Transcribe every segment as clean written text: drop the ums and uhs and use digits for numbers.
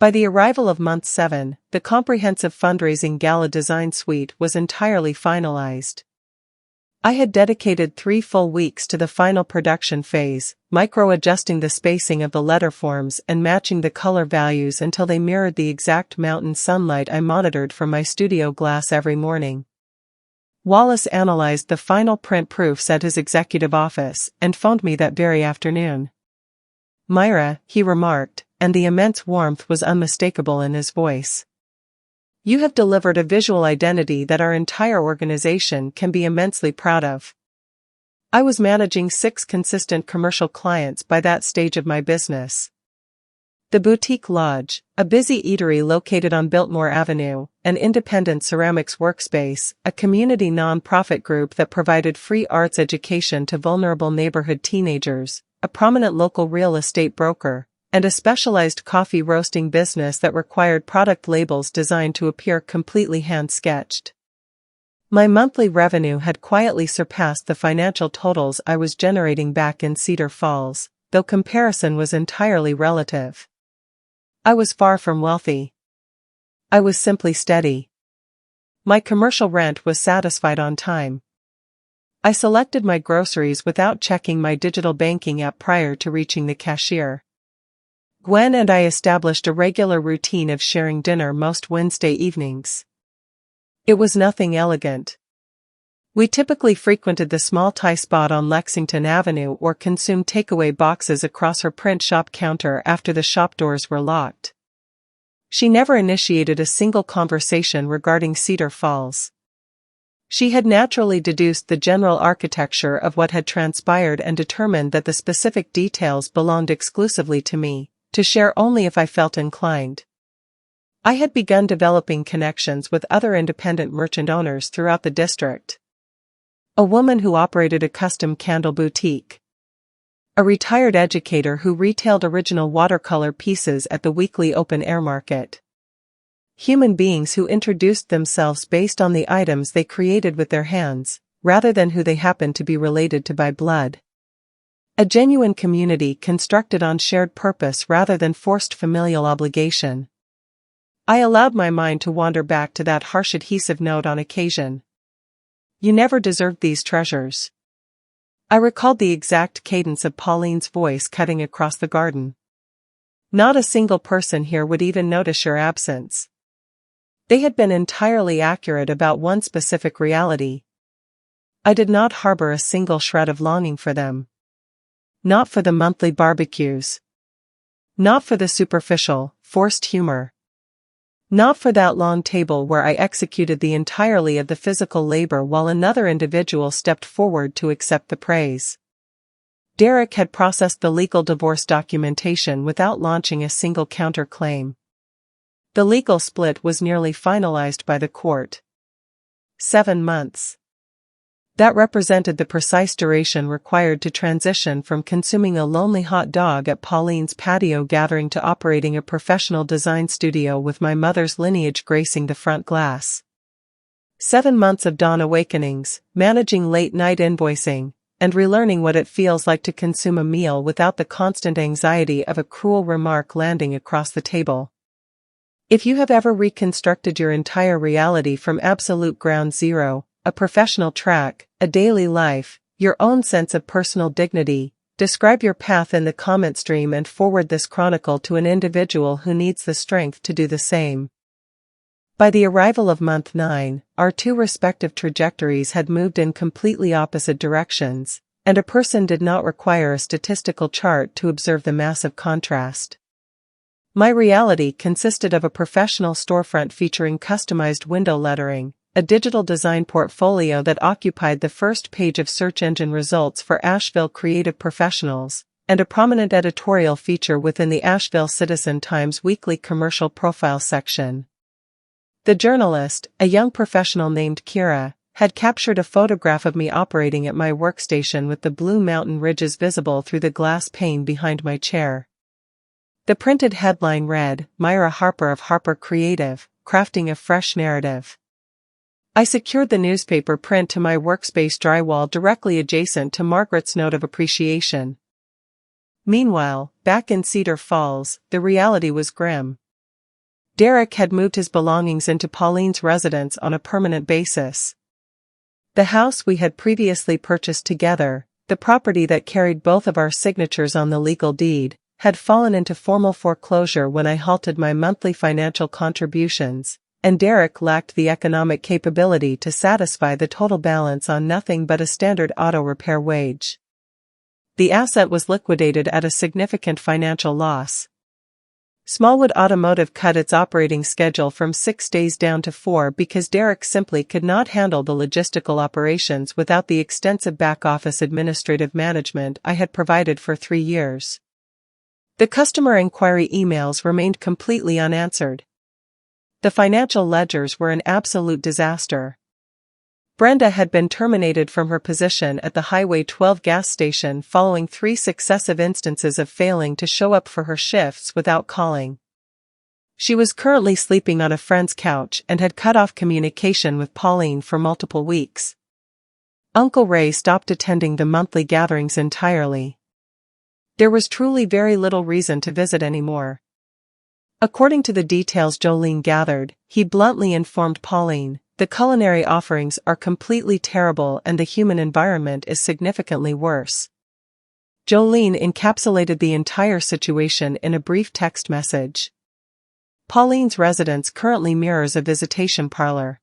By the arrival of month 7, the comprehensive fundraising gala design suite was entirely finalized. I had dedicated 3 full weeks to the final production phase, micro-adjusting the spacing of the letter forms and matching the color values until they mirrored the exact mountain sunlight I monitored from my studio glass every morning. Wallace analyzed the final print proofs at his executive office and phoned me that very afternoon. "Myra," he remarked, and the immense warmth was unmistakable in his voice. "You have delivered a visual identity that our entire organization can be immensely proud of." I was managing 6 consistent commercial clients by that stage of my business. The Boutique Lodge, a busy eatery located on Biltmore Avenue, an independent ceramics workspace, a community non-profit group that provided free arts education to vulnerable neighborhood teenagers, a prominent local real estate broker, and a specialized coffee roasting business that required product labels designed to appear completely hand-sketched. My monthly revenue had quietly surpassed the financial totals I was generating back in Cedar Falls, though comparison was entirely relative. I was far from wealthy. I was simply steady. My commercial rent was satisfied on time. I selected my groceries without checking my digital banking app prior to reaching the cashier. Gwen and I established a regular routine of sharing dinner most Wednesday evenings. It was nothing elegant. We typically frequented the small Thai spot on Lexington Avenue or consumed takeaway boxes across her print shop counter after the shop doors were locked. She never initiated a single conversation regarding Cedar Falls. She had naturally deduced the general architecture of what had transpired and determined that the specific details belonged exclusively to me, to share only if I felt inclined. I had begun developing connections with other independent merchant owners throughout the district. A woman who operated a custom candle boutique. A retired educator who retailed original watercolor pieces at the weekly open-air market. Human beings who introduced themselves based on the items they created with their hands, rather than who they happened to be related to by blood. A genuine community constructed on shared purpose rather than forced familial obligation. I allowed my mind to wander back to that harsh adhesive note on occasion. "You never deserved these treasures." I recalled the exact cadence of Pauline's voice cutting across the garden. "Not a single person here would even notice your absence." They had been entirely accurate about one specific reality. I did not harbor a single shred of longing for them. Not for the monthly barbecues. Not for the superficial, forced humor. Not for that long table where I executed the entirety of the physical labor while another individual stepped forward to accept the praise. Derek had processed the legal divorce documentation without launching a single counterclaim. The legal split was nearly finalized by the court. 7 months. That represented the precise duration required to transition from consuming a lonely hot dog at Pauline's patio gathering to operating a professional design studio with my mother's lineage gracing the front glass. 7 months of dawn awakenings, managing late-night invoicing, and relearning what it feels like to consume a meal without the constant anxiety of a cruel remark landing across the table. If you have ever reconstructed your entire reality from absolute ground zero, a professional track, a daily life, your own sense of personal dignity, describe your path in the comment stream and forward this chronicle to an individual who needs the strength to do the same. By the arrival of month 9, our 2 respective trajectories had moved in completely opposite directions, and a person did not require a statistical chart to observe the massive contrast. My reality consisted of a professional storefront featuring customized window lettering, a digital design portfolio that occupied the first page of search engine results for Asheville creative professionals, and a prominent editorial feature within the Asheville Citizen-Times weekly commercial profile section. The journalist, a young professional named Kira, had captured a photograph of me operating at my workstation with the blue mountain ridges visible through the glass pane behind my chair. The printed headline read, "Myra Harper of Harper Creative, Crafting a Fresh Narrative." I secured the newspaper print to my workspace drywall directly adjacent to Margaret's note of appreciation. Meanwhile, back in Cedar Falls, the reality was grim. Derek had moved his belongings into Pauline's residence on a permanent basis. The house we had previously purchased together, the property that carried both of our signatures on the legal deed, had fallen into formal foreclosure when I halted my monthly financial contributions, and Derek lacked the economic capability to satisfy the total balance on nothing but a standard auto repair wage. The asset was liquidated at a significant financial loss. Smallwood Automotive cut its operating schedule from 6 days down to 4 because Derek simply could not handle the logistical operations without the extensive back-office administrative management I had provided for 3 years. The customer inquiry emails remained completely unanswered. The financial ledgers were an absolute disaster. Brenda had been terminated from her position at the Highway 12 gas station following 3 successive instances of failing to show up for her shifts without calling. She was currently sleeping on a friend's couch and had cut off communication with Pauline for multiple weeks. Uncle Ray stopped attending the monthly gatherings entirely. There was truly very little reason to visit anymore. According to the details Jolene gathered, he bluntly informed Pauline, "The culinary offerings are completely terrible and the human environment is significantly worse." Jolene encapsulated the entire situation in a brief text message. Pauline's residence currently mirrors a visitation parlor.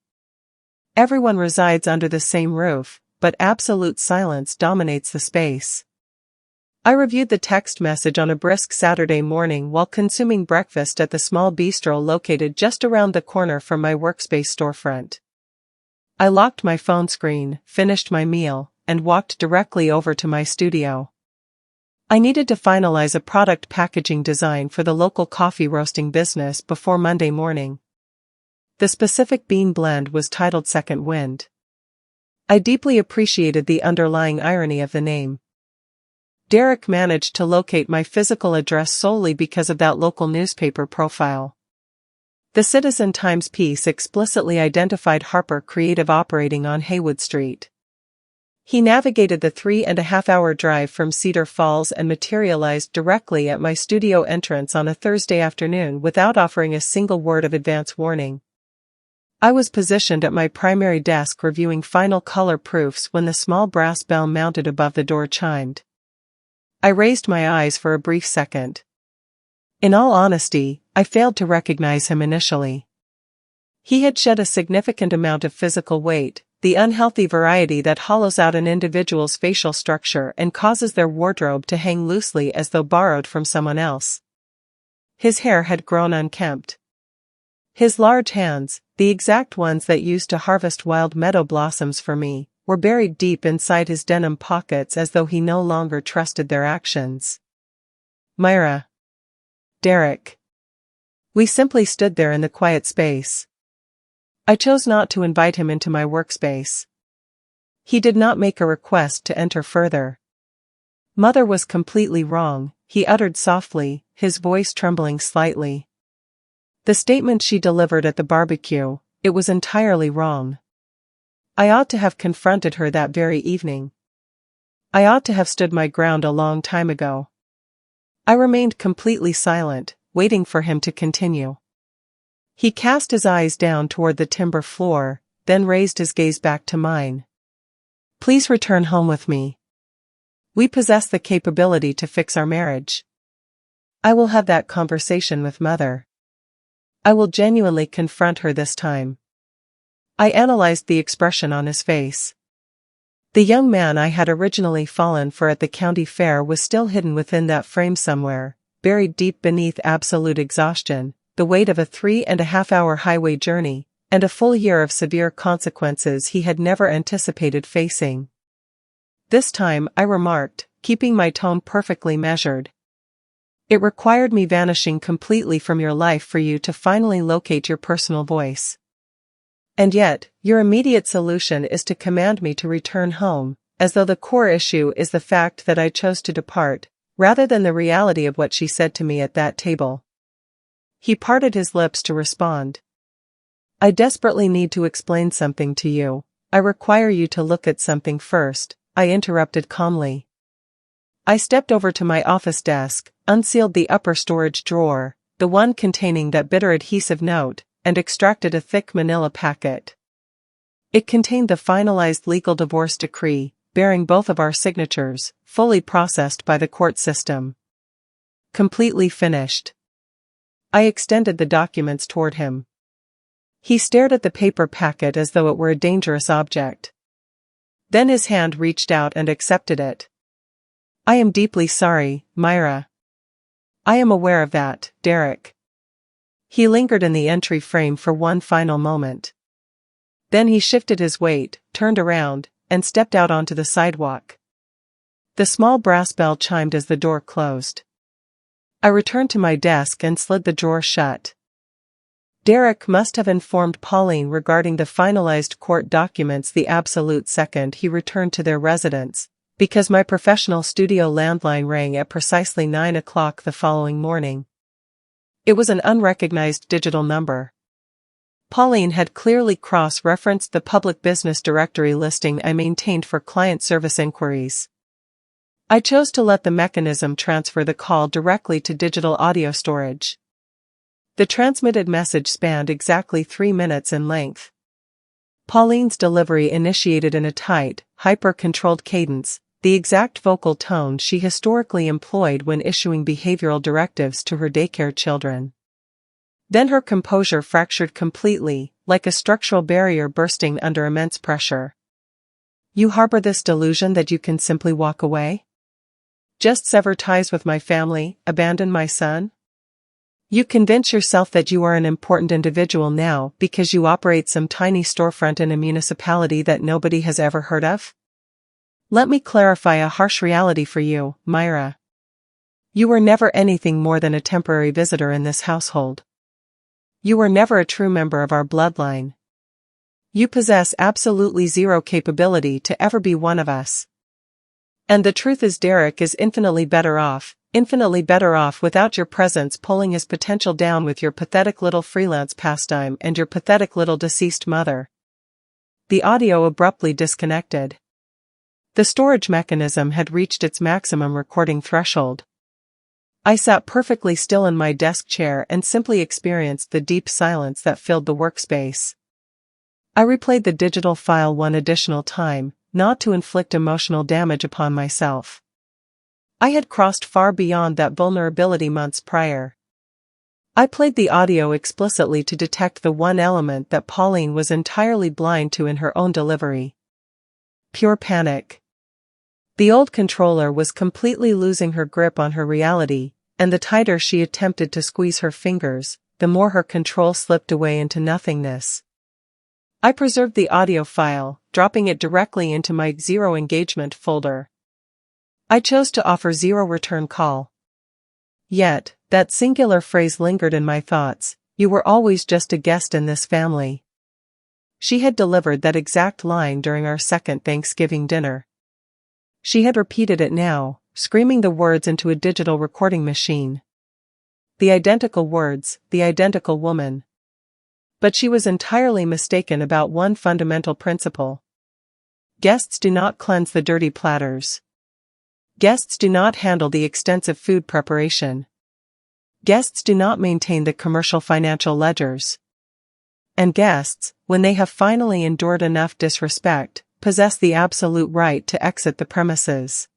Everyone resides under the same roof, but absolute silence dominates the space. I reviewed the text message on a brisk Saturday morning while consuming breakfast at the small bistro located just around the corner from my workspace storefront. I locked my phone screen, finished my meal, and walked directly over to my studio. I needed to finalize a product packaging design for the local coffee roasting business before Monday morning. The specific bean blend was titled Second Wind. I deeply appreciated the underlying irony of the name. Derek managed to locate my physical address solely because of that local newspaper profile. The Citizen Times piece explicitly identified Harper Creative operating on Haywood Street. He navigated the 3.5-hour drive from Cedar Falls and materialized directly at my studio entrance on a Thursday afternoon without offering a single word of advance warning. I was positioned at my primary desk reviewing final color proofs when the small brass bell mounted above the door chimed. I raised my eyes for a brief second. In all honesty, I failed to recognize him initially. He had shed a significant amount of physical weight, the unhealthy variety that hollows out an individual's facial structure and causes their wardrobe to hang loosely as though borrowed from someone else. His hair had grown unkempt. His large hands, the exact ones that used to harvest wild meadow blossoms for me, were buried deep inside his denim pockets as though he no longer trusted their actions. Myra. Derek. We simply stood there in the quiet space. I chose not to invite him into my workspace. He did not make a request to enter further. Mother was completely wrong, he uttered softly, his voice trembling slightly. The statement she delivered at the barbecue, it was entirely wrong. I ought to have confronted her that very evening. I ought to have stood my ground a long time ago. I remained completely silent, waiting for him to continue. He cast his eyes down toward the timber floor, then raised his gaze back to mine. Please return home with me. We possess the capability to fix our marriage. I will have that conversation with Mother. I will genuinely confront her this time. I analyzed the expression on his face. The young man I had originally fallen for at the county fair was still hidden within that frame somewhere, buried deep beneath absolute exhaustion, the weight of a 3.5-hour highway journey, and a full year of severe consequences he had never anticipated facing. This time, I remarked, keeping my tone perfectly measured. It required me vanishing completely from your life for you to finally locate your personal voice. And yet, your immediate solution is to command me to return home, as though the core issue is the fact that I chose to depart, rather than the reality of what she said to me at that table. He parted his lips to respond. I desperately need to explain something to you. I require you to look at something first, I interrupted calmly. I stepped over to my office desk, unsealed the upper storage drawer, the one containing that bitter adhesive note, and extracted a thick manila packet. It contained the finalized legal divorce decree, bearing both of our signatures, fully processed by the court system. Completely finished. I extended the documents toward him. He stared at the paper packet as though it were a dangerous object. Then his hand reached out and accepted it. I am deeply sorry, Myra. I am aware of that, Derek. He lingered in the entry frame for one final moment. Then he shifted his weight, turned around, and stepped out onto the sidewalk. The small brass bell chimed as the door closed. I returned to my desk and slid the drawer shut. Derek must have informed Pauline regarding the finalized court documents the absolute second he returned to their residence, because my professional studio landline rang at precisely 9 o'clock the following morning. It was an unrecognized digital number. Pauline had clearly cross-referenced the public business directory listing I maintained for client service inquiries. I chose to let the mechanism transfer the call directly to digital audio storage. The transmitted message spanned exactly 3 minutes in length. Pauline's delivery initiated in a tight, hyper-controlled cadence, the exact vocal tone she historically employed when issuing behavioral directives to her daycare children. Then her composure fractured completely, like a structural barrier bursting under immense pressure. You harbor this delusion that you can simply walk away? Just sever ties with my family, abandon my son? You convince yourself that you are an important individual now because you operate some tiny storefront in a municipality that nobody has ever heard of? Let me clarify a harsh reality for you, Myra. You were never anything more than a temporary visitor in this household. You were never a true member of our bloodline. You possess absolutely zero capability to ever be one of us. And the truth is Derek is infinitely better off without your presence pulling his potential down with your pathetic little freelance pastime and your pathetic little deceased mother. The audio abruptly disconnected. The storage mechanism had reached its maximum recording threshold. I sat perfectly still in my desk chair and simply experienced the deep silence that filled the workspace. I replayed the digital file one additional time, not to inflict emotional damage upon myself. I had crossed far beyond that vulnerability months prior. I played the audio explicitly to detect the one element that Pauline was entirely blind to in her own delivery. Pure panic. The old controller was completely losing her grip on her reality, and the tighter she attempted to squeeze her fingers, the more her control slipped away into nothingness. I preserved the audio file, dropping it directly into my zero engagement folder. I chose to offer zero return call. Yet, that singular phrase lingered in my thoughts, "You were always just a guest in this family." She had delivered that exact line during our second Thanksgiving dinner. She had repeated it now, screaming the words into a digital recording machine. The identical words, the identical woman. But she was entirely mistaken about one fundamental principle. Guests do not cleanse the dirty platters. Guests do not handle the extensive food preparation. Guests do not maintain the commercial financial ledgers. And guests, when they have finally endured enough disrespect, possess the absolute right to exit the premises.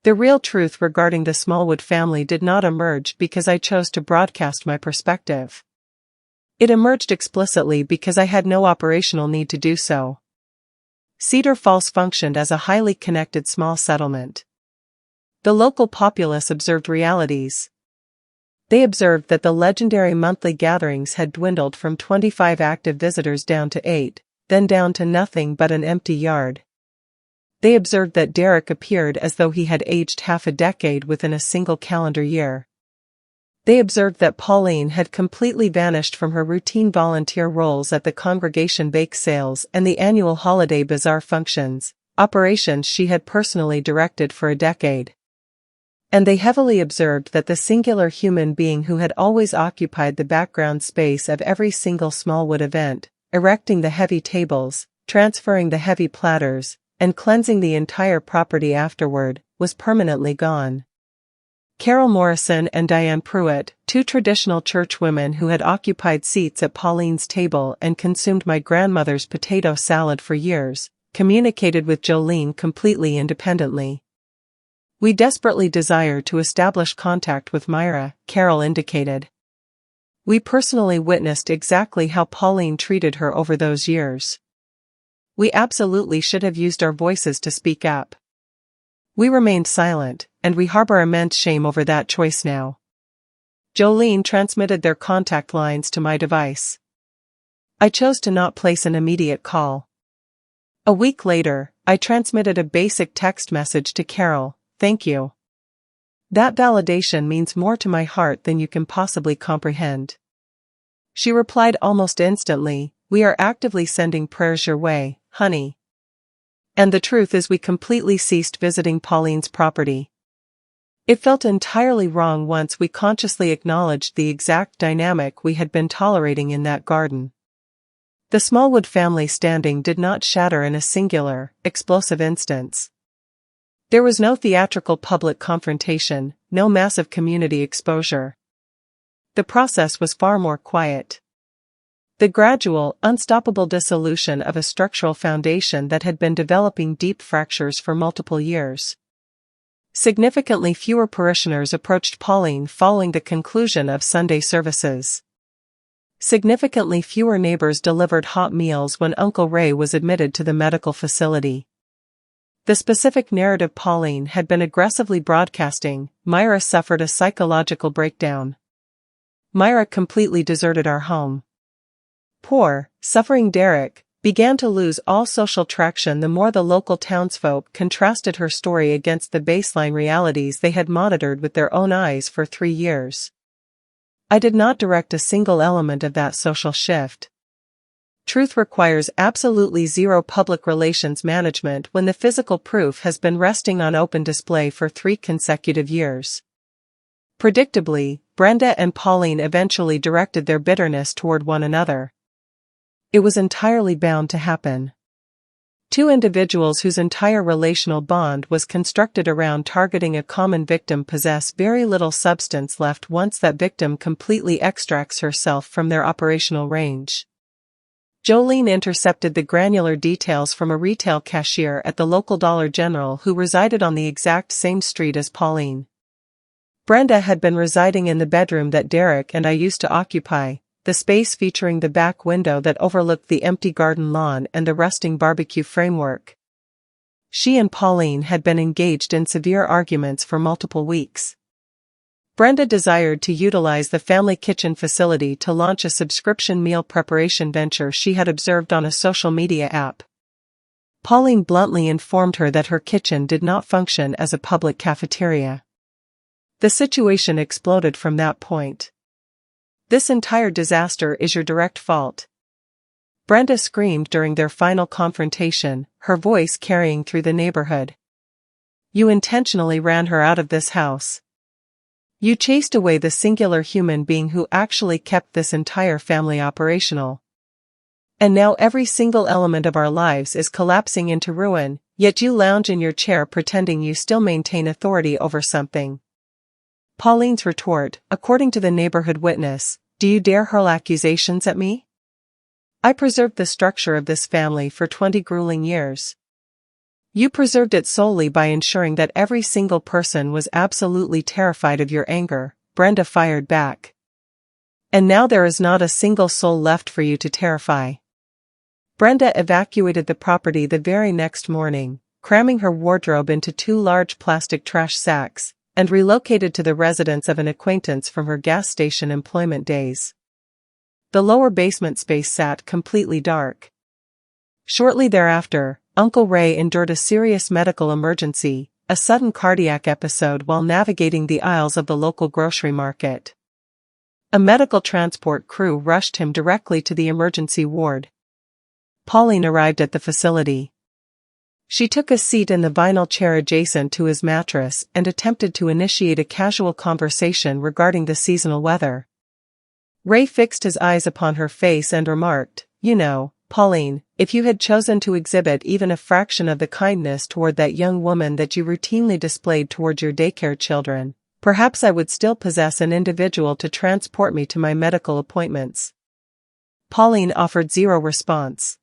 The real truth regarding the Smallwood family did not emerge because I chose to broadcast my perspective. It emerged explicitly because I had no operational need to do so. Cedar Falls functioned as a highly connected small settlement. The local populace observed realities. They observed that the legendary monthly gatherings had dwindled from 25 active visitors down to 8, then down to nothing but an empty yard. They observed that Derek appeared as though he had aged half a decade within a single calendar year. They observed that Pauline had completely vanished from her routine volunteer roles at the congregation bake sales and the annual holiday bazaar functions, operations she had personally directed for a decade. And they heavily observed that the singular human being who had always occupied the background space of every single Smallwood event, erecting the heavy tables, transferring the heavy platters, and cleansing the entire property afterward, was permanently gone. Carol Morrison and Diane Pruitt, two traditional church women who had occupied seats at Pauline's table and consumed my grandmother's potato salad for years, communicated with Jolene completely independently. We desperately desire to establish contact with Myra, Carol indicated. We personally witnessed exactly how Pauline treated her over those years. We absolutely should have used our voices to speak up. We remained silent, and we harbor immense shame over that choice now. Jolene transmitted their contact lines to my device. I chose to not place an immediate call. A week later, I transmitted a basic text message to Carol, "Thank you. That validation means more to my heart than you can possibly comprehend." She replied almost instantly, "We are actively sending prayers your way, honey." And the truth is we completely ceased visiting Pauline's property. It felt entirely wrong once we consciously acknowledged the exact dynamic we had been tolerating in that garden. The Smallwood family standing did not shatter in a singular, explosive instance. There was no theatrical public confrontation, no massive community exposure. The process was far more quiet. The gradual, unstoppable dissolution of a structural foundation that had been developing deep fractures for multiple years. Significantly fewer parishioners approached Pauline following the conclusion of Sunday services. Significantly fewer neighbors delivered hot meals when Uncle Ray was admitted to the medical facility. The specific narrative Pauline had been aggressively broadcasting, Myra suffered a psychological breakdown. Myra completely deserted our home. Poor, suffering Derek began to lose all social traction the more the local townsfolk contrasted her story against the baseline realities they had monitored with their own eyes for 3 years. I did not direct a single element of that social shift. Truth requires absolutely zero public relations management when the physical proof has been resting on open display for 3 consecutive years. Predictably, Brenda and Pauline eventually directed their bitterness toward one another. It was entirely bound to happen. 2 individuals whose entire relational bond was constructed around targeting a common victim possess very little substance left once that victim completely extracts herself from their operational range. Jolene intercepted the granular details from a retail cashier at the local Dollar General who resided on the exact same street as Pauline. Brenda had been residing in the bedroom that Derek and I used to occupy, the space featuring the back window that overlooked the empty garden lawn and the rusting barbecue framework. She and Pauline had been engaged in severe arguments for multiple weeks. Brenda desired to utilize the family kitchen facility to launch a subscription meal preparation venture she had observed on a social media app. Pauline bluntly informed her that her kitchen did not function as a public cafeteria. The situation exploded from that point. "This entire disaster is your direct fault," Brenda screamed during their final confrontation, her voice carrying through the neighborhood. "You intentionally ran her out of this house. You chased away the singular human being who actually kept this entire family operational. And now every single element of our lives is collapsing into ruin, yet you lounge in your chair pretending you still maintain authority over something." Pauline's retort, according to the neighborhood witness, "Do you dare hurl accusations at me? I preserved the structure of this family for 20 grueling years. You preserved it solely by ensuring that every single person was absolutely terrified of your anger," Brenda fired back. "And now there is not a single soul left for you to terrify." Brenda evacuated the property the very next morning, cramming her wardrobe into 2 large plastic trash sacks, and relocated to the residence of an acquaintance from her gas station employment days. The lower basement space sat completely dark. Shortly thereafter, Uncle Ray endured a serious medical emergency, a sudden cardiac episode while navigating the aisles of the local grocery market. A medical transport crew rushed him directly to the emergency ward. Pauline arrived at the facility. She took a seat in the vinyl chair adjacent to his mattress and attempted to initiate a casual conversation regarding the seasonal weather. Ray fixed his eyes upon her face and remarked, "You know, Pauline, if you had chosen to exhibit even a fraction of the kindness toward that young woman that you routinely displayed toward your daycare children, Perhaps I would still possess an individual to transport me to my medical appointments. Pauline offered zero response.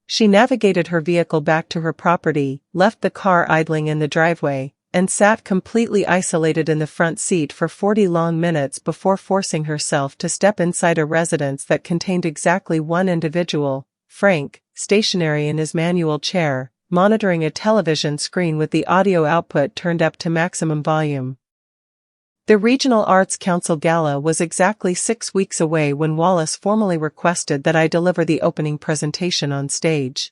She navigated her vehicle back to her property, left the car idling in the driveway, and sat completely isolated in the front seat for 40 long minutes before forcing herself to step inside a residence that contained exactly one individual, Frank, stationary in his manual chair, monitoring a television screen with the audio output turned up to maximum volume. The Regional Arts Council Gala was exactly 6 weeks away when Wallace formally requested that I deliver the opening presentation on stage.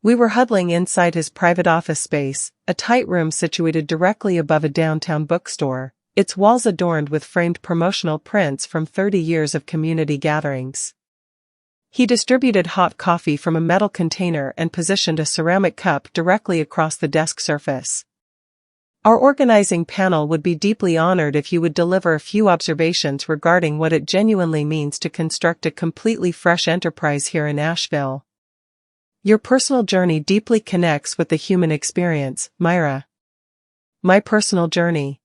We were huddling inside his private office space, a tight room situated directly above a downtown bookstore, its walls adorned with framed promotional prints from 30 years of community gatherings. He distributed hot coffee from a metal container and positioned a ceramic cup directly across the desk surface. Our organizing panel would be deeply honored if you would deliver a few observations regarding what it genuinely means to construct a completely fresh enterprise here in Asheville. Your personal journey deeply connects with the human experience, Myra. My personal journey.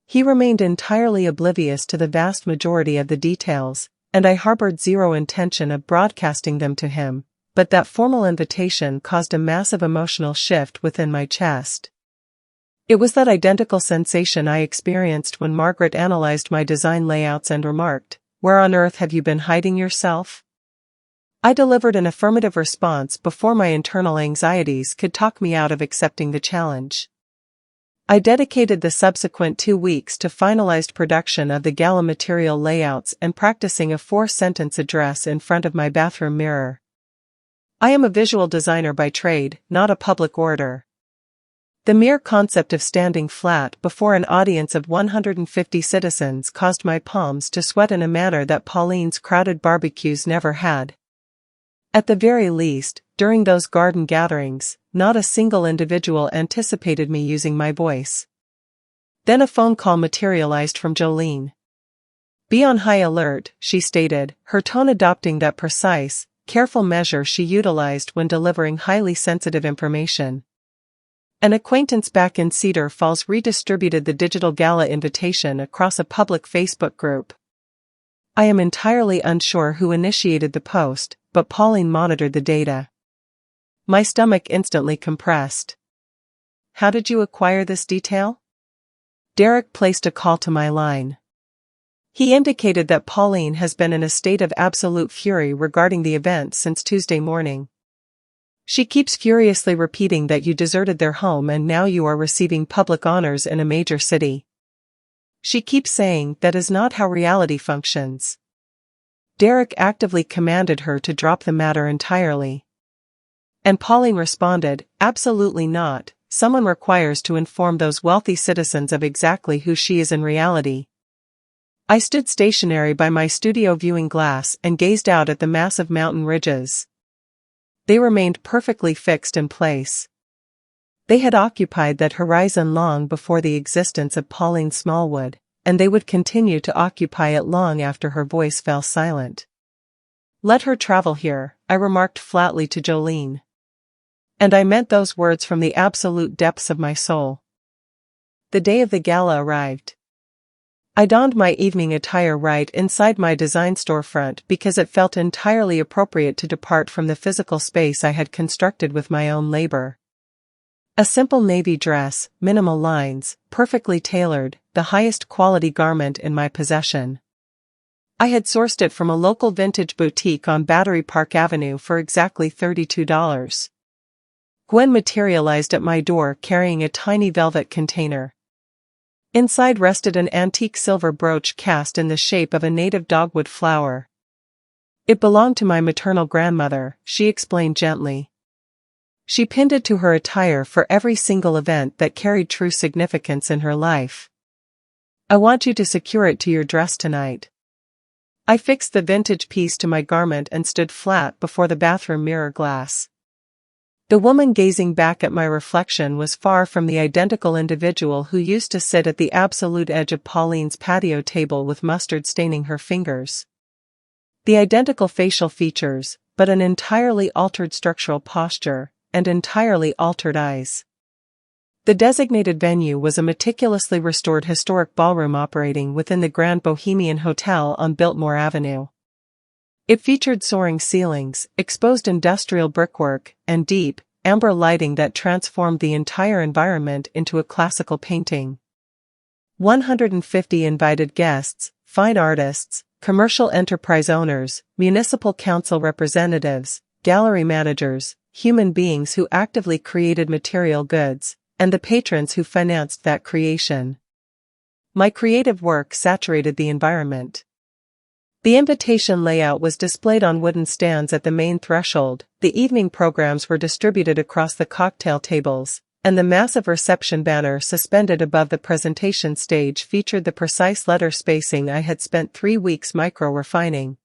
He remained entirely oblivious to the vast majority of the details, and I harbored zero intention of broadcasting them to him, but that formal invitation caused a massive emotional shift within my chest. It was that identical sensation I experienced when Margaret analyzed my design layouts and remarked, "Where on earth have you been hiding yourself?" I delivered an affirmative response before my internal anxieties could talk me out of accepting the challenge. I dedicated the subsequent 2 weeks to finalized production of the gala material layouts and practicing a 4-sentence address in front of my bathroom mirror. I am a visual designer by trade, not a public orator. The mere concept of standing flat before an audience of 150 citizens caused my palms to sweat in a manner that Pauline's crowded barbecues never had. At the very least, during those garden gatherings, not a single individual anticipated me using my voice. Then a phone call materialized from Jolene. "Be on high alert," she stated, her tone adopting that precise, careful measure she utilized when delivering highly sensitive information. An acquaintance back in Cedar Falls redistributed the digital gala invitation across a public Facebook group. I am entirely unsure who initiated the post, but Pauline monitored the data. My stomach instantly compressed. "How did you acquire this detail?" Derek placed a call to my line. He indicated that Pauline has been in a state of absolute fury regarding the event since Tuesday morning. "She keeps furiously repeating that you deserted their home and now you are receiving public honors in a major city. She keeps saying that is not how reality functions." Derek actively commanded her to drop the matter entirely. And Pauline responded, "Absolutely not. Someone requires to inform those wealthy citizens of exactly who she is in reality." I stood stationary by my studio viewing glass and gazed out at the massive mountain ridges. They remained perfectly fixed in place. They had occupied that horizon long before the existence of Pauline Smallwood, and they would continue to occupy it long after her voice fell silent. "Let her travel here," I remarked flatly to Jolene. And I meant those words from the absolute depths of my soul. The day of the gala arrived. I donned my evening attire right inside my design storefront because it felt entirely appropriate to depart from the physical space I had constructed with my own labor. A simple navy dress, minimal lines, perfectly tailored, the highest quality garment in my possession. I had sourced it from a local vintage boutique on Battery Park Avenue for exactly $32. Gwen materialized at my door carrying a tiny velvet container. Inside rested an antique silver brooch cast in the shape of a native dogwood flower. "It belonged to my maternal grandmother," she explained gently. "She pinned it to her attire for every single event that carried true significance in her life. I want you to secure it to your dress tonight." I fixed the vintage piece to my garment and stood flat before the bathroom mirror glass. The woman gazing back at my reflection was far from the identical individual who used to sit at the absolute edge of Pauline's patio table with mustard staining her fingers. The identical facial features, but an entirely altered structural posture, and entirely altered eyes. The designated venue was a meticulously restored historic ballroom operating within the Grand Bohemian Hotel on Biltmore Avenue. It featured soaring ceilings, exposed industrial brickwork, and deep, amber lighting that transformed the entire environment into a classical painting. 150 invited guests, fine artists, commercial enterprise owners, municipal council representatives, gallery managers, human beings who actively created material goods, and the patrons who financed that creation. My creative work saturated the environment. The invitation layout was displayed on wooden stands at the main threshold, the evening programs were distributed across the cocktail tables, and the massive reception banner suspended above the presentation stage featured the precise letter spacing I had spent 3 weeks micro-refining.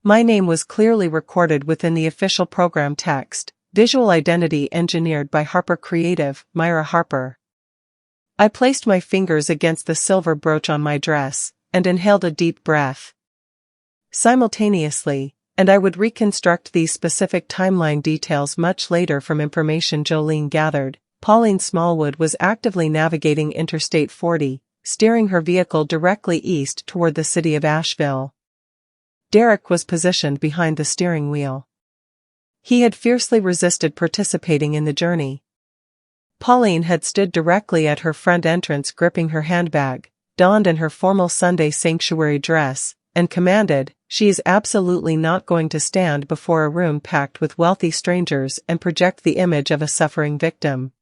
My name was clearly recorded within the official program text, visual identity engineered by Harper Creative, Myra Harper. I placed my fingers against the silver brooch on my dress, and inhaled a deep breath. Simultaneously, and I would reconstruct these specific timeline details much later from information Jolene gathered, Pauline Smallwood was actively navigating Interstate 40, steering her vehicle directly east toward the city of Asheville. Derek was positioned behind the steering wheel. He had fiercely resisted participating in the journey. Pauline had stood directly at her front entrance gripping her handbag, donned in her formal Sunday sanctuary dress, and commanded, "She is absolutely not going to stand before a room packed with wealthy strangers and project the image of a suffering victim.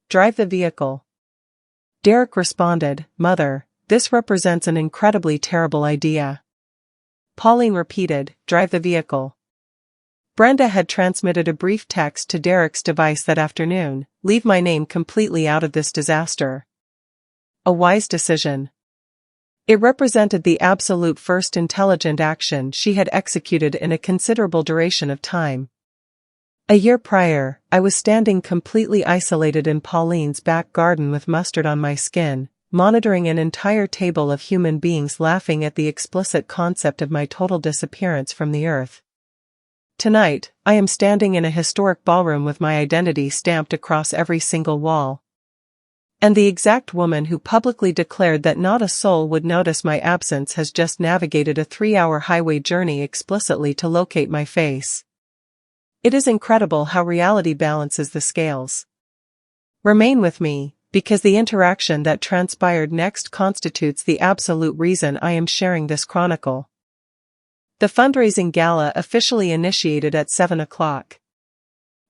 Drive the vehicle." Derek responded, "Mother, this represents an incredibly terrible idea." Pauline repeated, "Drive the vehicle." Brenda had transmitted a brief text to Derek's device that afternoon, "Leave my name completely out of this disaster." A wise decision. It represented the absolute first intelligent action she had executed in a considerable duration of time. A year prior, I was standing completely isolated in Pauline's back garden with mustard on my skin, monitoring an entire table of human beings laughing at the explicit concept of my total disappearance from the earth. Tonight, I am standing in a historic ballroom with my identity stamped across every single wall. And the exact woman who publicly declared that not a soul would notice my absence has just navigated a 3-hour highway journey explicitly to locate my face. It is incredible how reality balances the scales. Remain with me, because the interaction that transpired next constitutes the absolute reason I am sharing this chronicle. The fundraising gala officially initiated at 7 o'clock.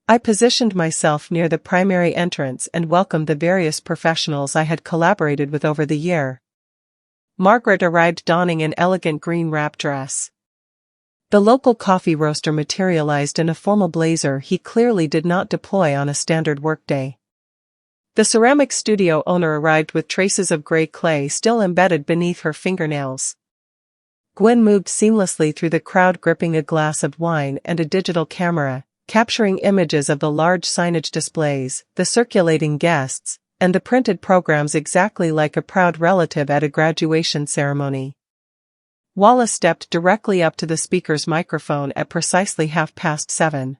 I positioned myself near the primary entrance and welcomed the various professionals I had collaborated with over the year. Margaret arrived donning an elegant green wrap dress. The local coffee roaster materialized in a formal blazer he clearly did not deploy on a standard workday. The ceramics studio owner arrived with traces of gray clay still embedded beneath her fingernails. Gwen moved seamlessly through the crowd gripping a glass of wine and a digital camera, capturing images of the large signage displays, the circulating guests, and the printed programs exactly like a proud relative at a graduation ceremony. Wallace stepped directly up to the speaker's microphone at precisely 7:30.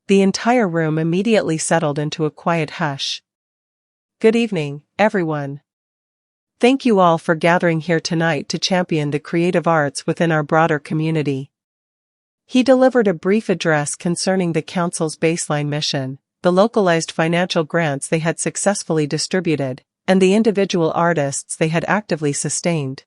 The entire room immediately settled into a quiet hush. "Good evening, everyone. Thank you all for gathering here tonight to champion the creative arts within our broader community." He delivered a brief address concerning the council's baseline mission, the localized financial grants they had successfully distributed, and the individual artists they had actively sustained.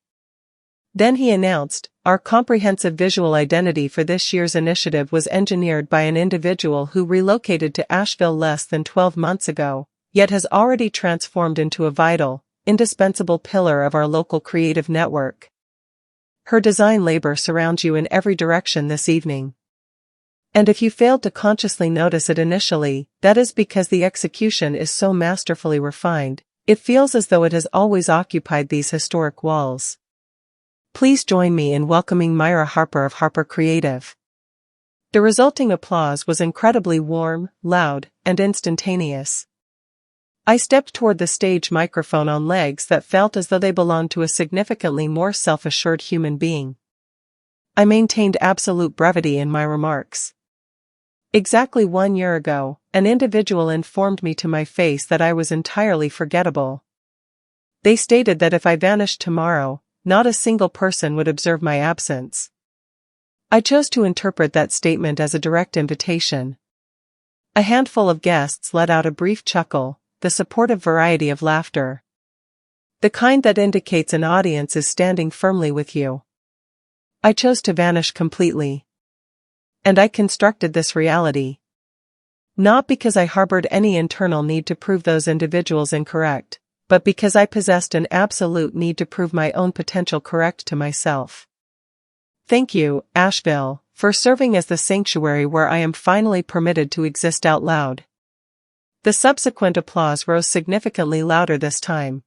Then he announced, "Our comprehensive visual identity for this year's initiative was engineered by an individual who relocated to Asheville less than 12 months ago, yet has already transformed into a vital, indispensable pillar of our local creative network. Her design labor surrounds you in every direction this evening. And if you failed to consciously notice it initially, that is because the execution is so masterfully refined, it feels as though it has always occupied these historic walls. Please join me in welcoming Myra Harper of Harper Creative." The resulting applause was incredibly warm, loud, and instantaneous. I stepped toward the stage microphone on legs that felt as though they belonged to a significantly more self-assured human being. I maintained absolute brevity in my remarks. Exactly 1 year ago, an individual informed me to my face that I was entirely forgettable. They stated that if I vanished tomorrow, not a single person would observe my absence. I chose to interpret that statement as a direct invitation. A handful of guests let out a brief chuckle, the supportive variety of laughter. The kind that indicates an audience is standing firmly with you. I chose to vanish completely. And I constructed this reality. Not because I harbored any internal need to prove those individuals incorrect, but because I possessed an absolute need to prove my own potential correct to myself. Thank you, Asheville, for serving as the sanctuary where I am finally permitted to exist out loud. The subsequent applause rose significantly louder this time.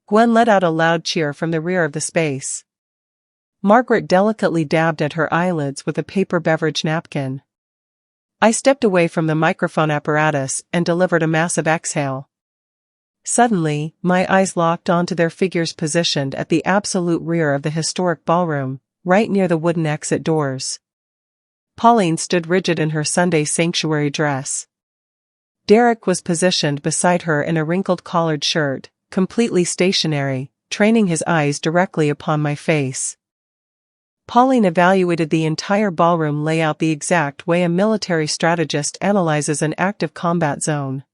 Gwen let out a loud cheer from the rear of the space. Margaret delicately dabbed at her eyelids with a paper beverage napkin. I stepped away from the microphone apparatus and delivered a massive exhale. Suddenly, my eyes locked onto their figures positioned at the absolute rear of the historic ballroom, right near the wooden exit doors. Pauline stood rigid in her Sunday sanctuary dress. Derek was positioned beside her in a wrinkled collared shirt, completely stationary, training his eyes directly upon my face. Pauline evaluated the entire ballroom layout the exact way a military strategist analyzes an active combat zone.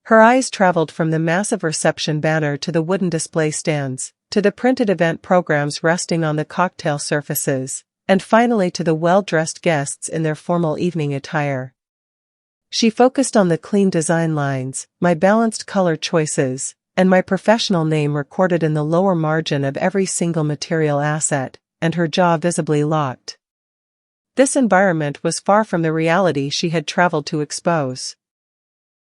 Her eyes traveled from the massive reception banner to the wooden display stands, to the printed event programs resting on the cocktail surfaces, and finally to the well-dressed guests in their formal evening attire. She focused on the clean design lines, my balanced color choices, and my professional name recorded in the lower margin of every single material asset, and her jaw visibly locked. This environment was far from the reality she had traveled to expose.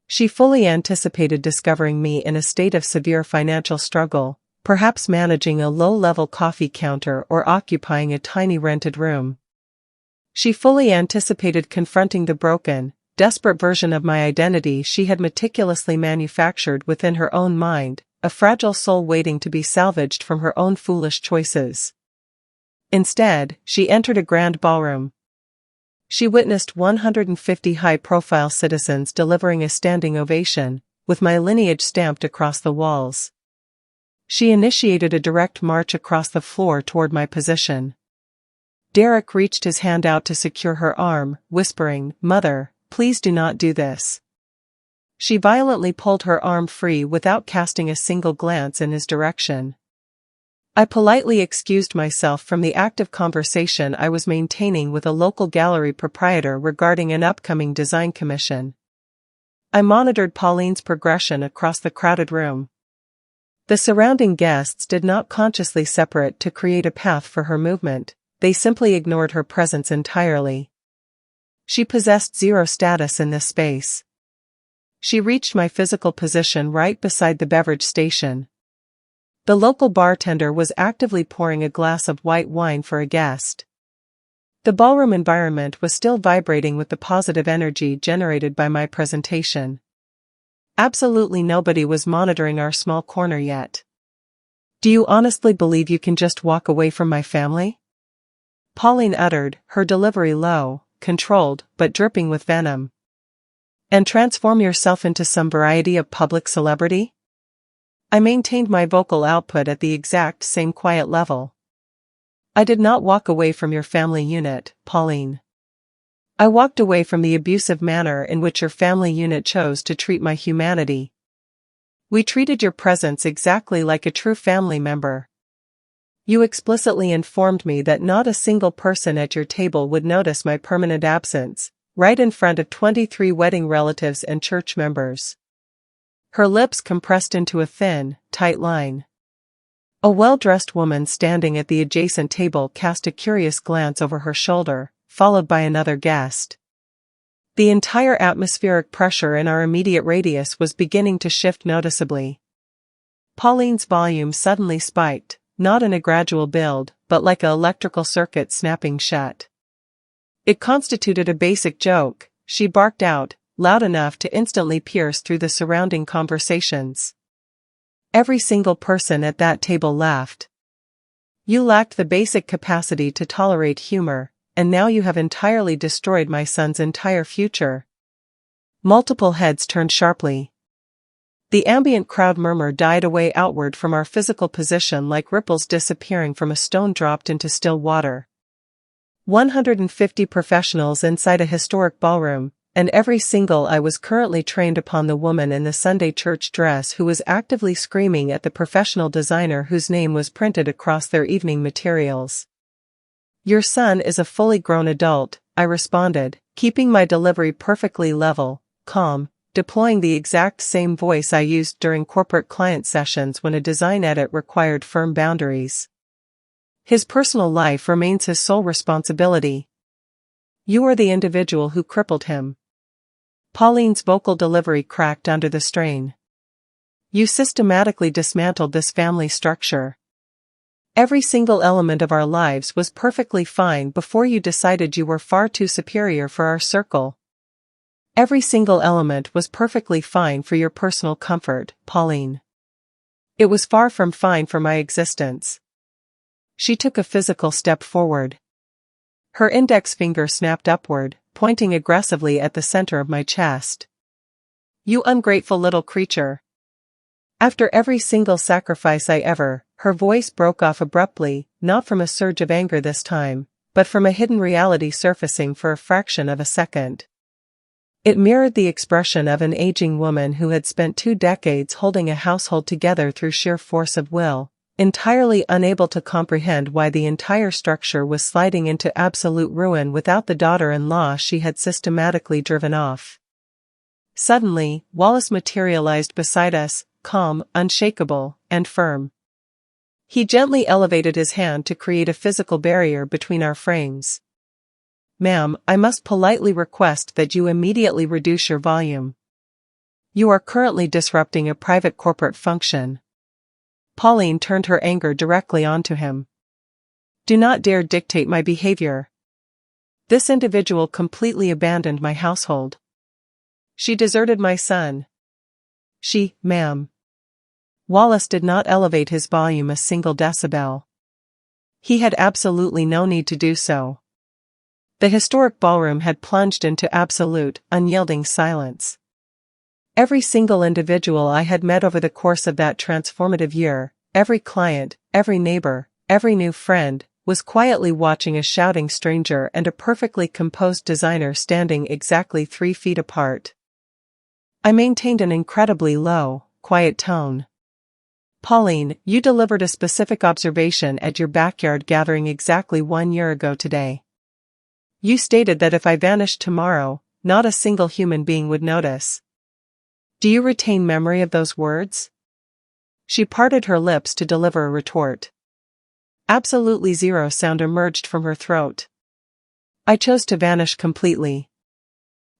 She fully anticipated discovering me in a state of severe financial struggle, perhaps managing a low-level coffee counter or occupying a tiny rented room. She fully anticipated confronting the broken, desperate version of my identity she had meticulously manufactured within her own mind, a fragile soul waiting to be salvaged from her own foolish choices. Instead, she entered a grand ballroom. She witnessed 150 high-profile citizens delivering a standing ovation, with my lineage stamped across the walls. She initiated a direct march across the floor toward my position. Derek reached his hand out to secure her arm, whispering, "Mother, please do not do this." She violently pulled her arm free without casting a single glance in his direction. I politely excused myself from the active conversation I was maintaining with a local gallery proprietor regarding an upcoming design commission. I monitored Pauline's progression across the crowded room. The surrounding guests did not consciously separate to create a path for her movement, they simply ignored her presence entirely. She possessed zero status in this space. She reached my physical position right beside the beverage station. The local bartender was actively pouring a glass of white wine for a guest. The ballroom environment was still vibrating with the positive energy generated by my presentation. Absolutely nobody was monitoring our small corner yet. "Do you honestly believe you can just walk away from my family?" Pauline uttered, her delivery low, controlled, but dripping with venom. "And transform yourself into some variety of public celebrity?" I maintained my vocal output at the exact same quiet level. "I did not walk away from your family unit, Pauline. I walked away from the abusive manner in which your family unit chose to treat my humanity. We treated your presence exactly like a true family member. You explicitly informed me that not a single person at your table would notice my permanent absence, right in front of 23 wedding relatives and church members." Her lips compressed into a thin, tight line. A well-dressed woman standing at the adjacent table cast a curious glance over her shoulder, followed by another guest. The entire atmospheric pressure in our immediate radius was beginning to shift noticeably. Pauline's volume suddenly spiked, not in a gradual build, but like an electrical circuit snapping shut. It constituted a basic joke, she barked out, loud enough to instantly pierce through the surrounding conversations. Every single person at that table laughed. "You lacked the basic capacity to tolerate humor, and now you have entirely destroyed my son's entire future." Multiple heads turned sharply. The ambient crowd murmur died away outward from our physical position like ripples disappearing from a stone dropped into still water. 150 professionals inside a historic ballroom, and every single eye was currently trained upon the woman in the Sunday church dress who was actively screaming at the professional designer whose name was printed across their evening materials. "Your son is a fully grown adult," I responded, keeping my delivery perfectly level, calm, deploying the exact same voice I used during corporate client sessions when a design edit required firm boundaries. "His personal life remains his sole responsibility. You are the individual who crippled him." Pauline's vocal delivery cracked under the strain. "You systematically dismantled this family structure. Every single element of our lives was perfectly fine before you decided you were far too superior for our circle. Every single element was perfectly fine for your personal comfort, Pauline. It was far from fine for my existence." She took a physical step forward. Her index finger snapped upward, pointing aggressively at the center of my chest. "You ungrateful little creature." After every single sacrifice her voice broke off abruptly, not from a surge of anger this time, but from a hidden reality surfacing for a fraction of a second. It mirrored the expression of an aging woman who had spent 2 decades holding a household together through sheer force of will, entirely unable to comprehend why the entire structure was sliding into absolute ruin without the daughter-in-law she had systematically driven off. Suddenly, Wallace materialized beside us, calm, unshakable, and firm. He gently elevated his hand to create a physical barrier between our frames. "Ma'am, I must politely request that you immediately reduce your volume. You are currently disrupting a private corporate function." Pauline turned her anger directly onto him. "Do not dare dictate my behavior. This individual completely abandoned my household. She deserted my son." Ma'am." Wallace did not elevate his volume a single decibel. He had absolutely no need to do so. The historic ballroom had plunged into absolute, unyielding silence. Every single individual I had met over the course of that transformative year, every client, every neighbor, every new friend, was quietly watching a shouting stranger and a perfectly composed designer standing exactly 3 feet apart. I maintained an incredibly low, quiet tone. "Pauline, you delivered a specific observation at your backyard gathering exactly 1 year ago today. You stated that if I vanished tomorrow, not a single human being would notice. Do you retain memory of those words?" She parted her lips to deliver a retort. Absolutely zero sound emerged from her throat. "I chose to vanish completely.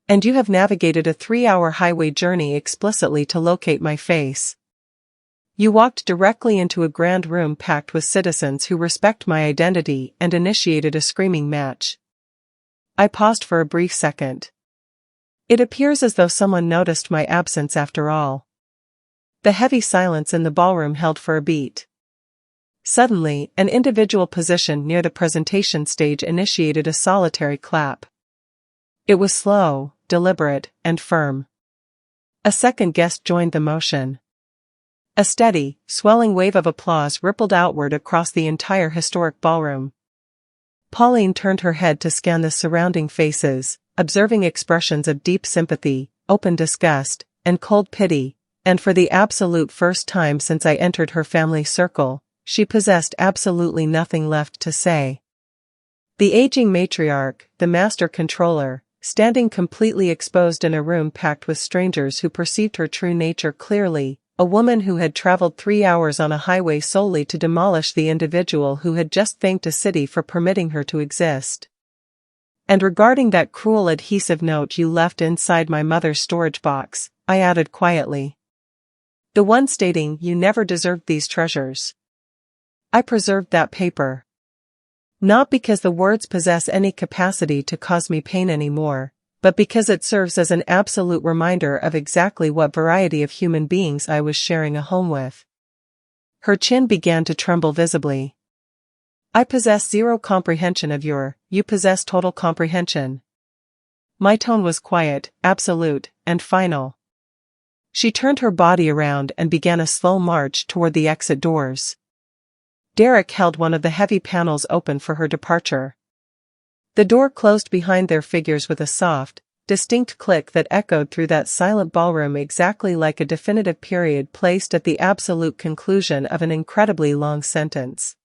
And you have navigated a 3-hour highway journey explicitly to locate my face. You walked directly into a grand room packed with citizens who respect my identity and initiated a screaming match." I paused for a brief second. It appears as though someone noticed my absence after all. The heavy silence in the ballroom held for a beat. Suddenly, an individual positioned near the presentation stage initiated a solitary clap. It was slow, deliberate, and firm. A second guest joined the motion. A steady, swelling wave of applause rippled outward across the entire historic ballroom. Pauline turned her head to scan the surrounding faces, observing expressions of deep sympathy, open disgust, and cold pity, and for the absolute first time since I entered her family circle, she possessed absolutely nothing left to say. The aging matriarch, the master controller, standing completely exposed in a room packed with strangers who perceived her true nature clearly, a woman who had traveled 3 hours on a highway solely to demolish the individual who had just thanked a city for permitting her to exist. "And regarding that cruel adhesive note you left inside my mother's storage box," I added quietly. "The one stating you never deserved these treasures. I preserved that paper. Not because the words possess any capacity to cause me pain anymore, but because it serves as an absolute reminder of exactly what variety of human beings I was sharing a home with." Her chin began to tremble visibly. "I possess zero comprehension of you possess total comprehension." My tone was quiet, absolute, and final. She turned her body around and began a slow march toward the exit doors. Derek held one of the heavy panels open for her departure. The door closed behind their figures with a soft, distinct click that echoed through that silent ballroom exactly like a definitive period placed at the absolute conclusion of an incredibly long sentence.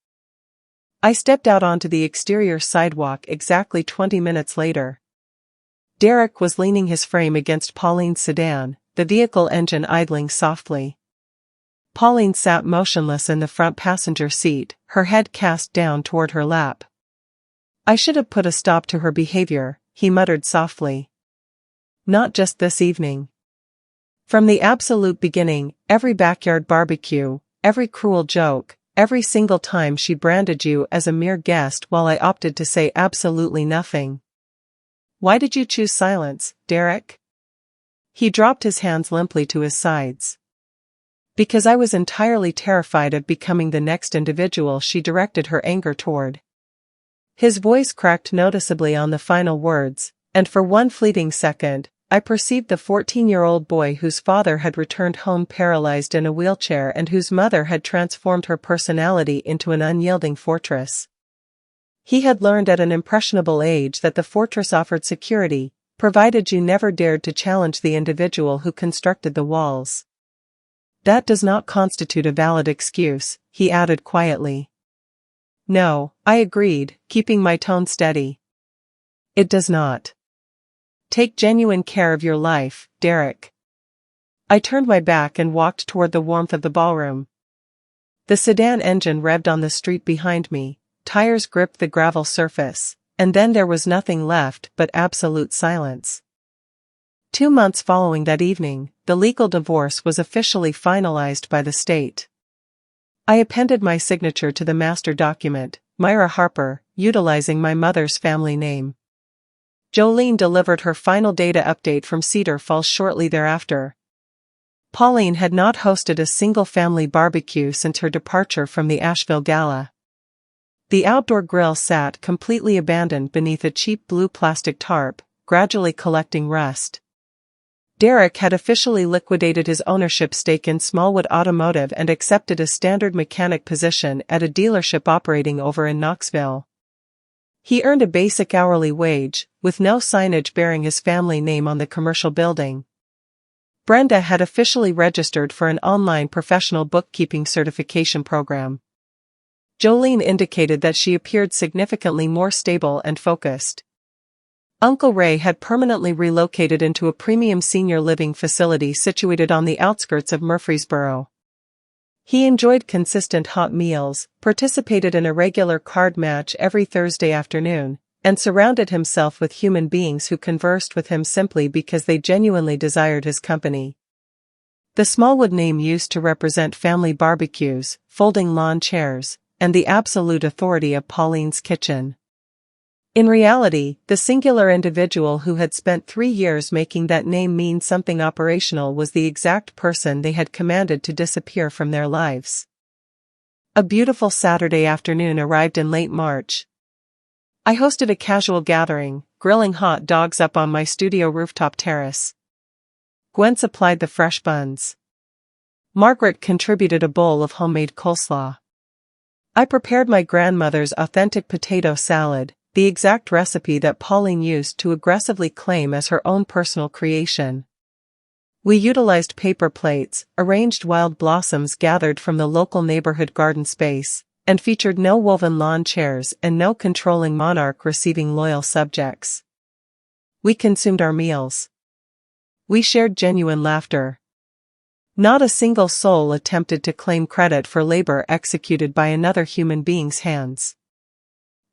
I stepped out onto the exterior sidewalk exactly 20 minutes later. Derek was leaning his frame against Pauline's sedan, the vehicle engine idling softly. Pauline sat motionless in the front passenger seat, her head cast down toward her lap. "I should have put a stop to her behavior," he muttered softly. "Not just this evening. From the absolute beginning, every backyard barbecue, every cruel joke, every single time she branded you as a mere guest while I opted to say absolutely nothing." "Why did you choose silence, Derek?" He dropped his hands limply to his sides. "Because I was entirely terrified of becoming the next individual she directed her anger toward." His voice cracked noticeably on the final words, and for one fleeting second, I perceived the 14-year-old boy whose father had returned home paralyzed in a wheelchair and whose mother had transformed her personality into an unyielding fortress. He had learned at an impressionable age that the fortress offered security, provided you never dared to challenge the individual who constructed the walls. "That does not constitute a valid excuse," he added quietly. "No," I agreed, keeping my tone steady. "It does not. Take genuine care of your life, Derek." I turned my back and walked toward the warmth of the ballroom. The sedan engine revved on the street behind me, tires gripped the gravel surface, and then there was nothing left but absolute silence. 2 months following that evening, the legal divorce was officially finalized by the state. I appended my signature to the master document, Myra Harper, utilizing my mother's family name. Jolene delivered her final data update from Cedar Falls shortly thereafter. Pauline had not hosted a single family barbecue since her departure from the Asheville gala. The outdoor grill sat completely abandoned beneath a cheap blue plastic tarp, gradually collecting rust. Derek had officially liquidated his ownership stake in Smallwood Automotive and accepted a standard mechanic position at a dealership operating over in Knoxville. He earned a basic hourly wage, with no signage bearing his family name on the commercial building. Brenda had officially registered for an online professional bookkeeping certification program. Jolene indicated that she appeared significantly more stable and focused. Uncle Ray had permanently relocated into a premium senior living facility situated on the outskirts of Murfreesboro. He enjoyed consistent hot meals, participated in a regular card match every Thursday afternoon, and surrounded himself with human beings who conversed with him simply because they genuinely desired his company. The Smallwood name used to represent family barbecues, folding lawn chairs, and the absolute authority of Pauline's kitchen. In reality, the singular individual who had spent 3 years making that name mean something operational was the exact person they had commanded to disappear from their lives. A beautiful Saturday afternoon arrived in late March. I hosted a casual gathering, grilling hot dogs up on my studio rooftop terrace. Gwen supplied the fresh buns. Margaret contributed a bowl of homemade coleslaw. I prepared my grandmother's authentic potato salad, the exact recipe that Pauline used to aggressively claim as her own personal creation. We utilized paper plates, arranged wild blossoms gathered from the local neighborhood garden space, and featured no woven lawn chairs and no controlling monarch receiving loyal subjects. We consumed our meals. We shared genuine laughter. Not a single soul attempted to claim credit for labor executed by another human being's hands.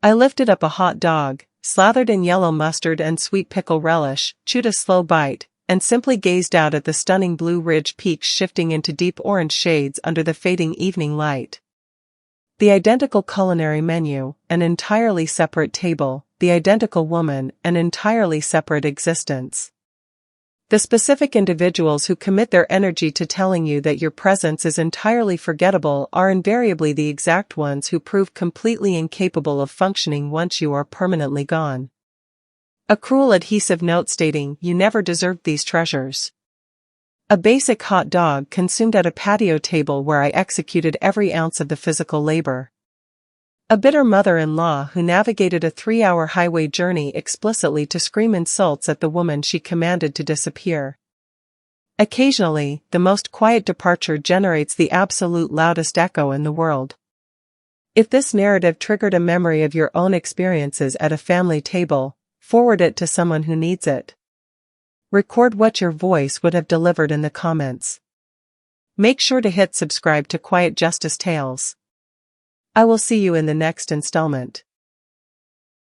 I lifted up a hot dog, slathered in yellow mustard and sweet pickle relish, chewed a slow bite, and simply gazed out at the stunning Blue Ridge peaks shifting into deep orange shades under the fading evening light. The identical culinary menu, an entirely separate table, the identical woman, an entirely separate existence. The specific individuals who commit their energy to telling you that your presence is entirely forgettable are invariably the exact ones who prove completely incapable of functioning once you are permanently gone. A cruel adhesive note stating, "You never deserved these treasures." A basic hot dog consumed at a patio table where I executed every ounce of the physical labor. A bitter mother-in-law who navigated a 3-hour highway journey explicitly to scream insults at the woman she commanded to disappear. Occasionally, the most quiet departure generates the absolute loudest echo in the world. If this narrative triggered a memory of your own experiences at a family table, forward it to someone who needs it. Record what your voice would have delivered in the comments. Make sure to hit subscribe to Quiet Justice Tales. I will see you in the next installment.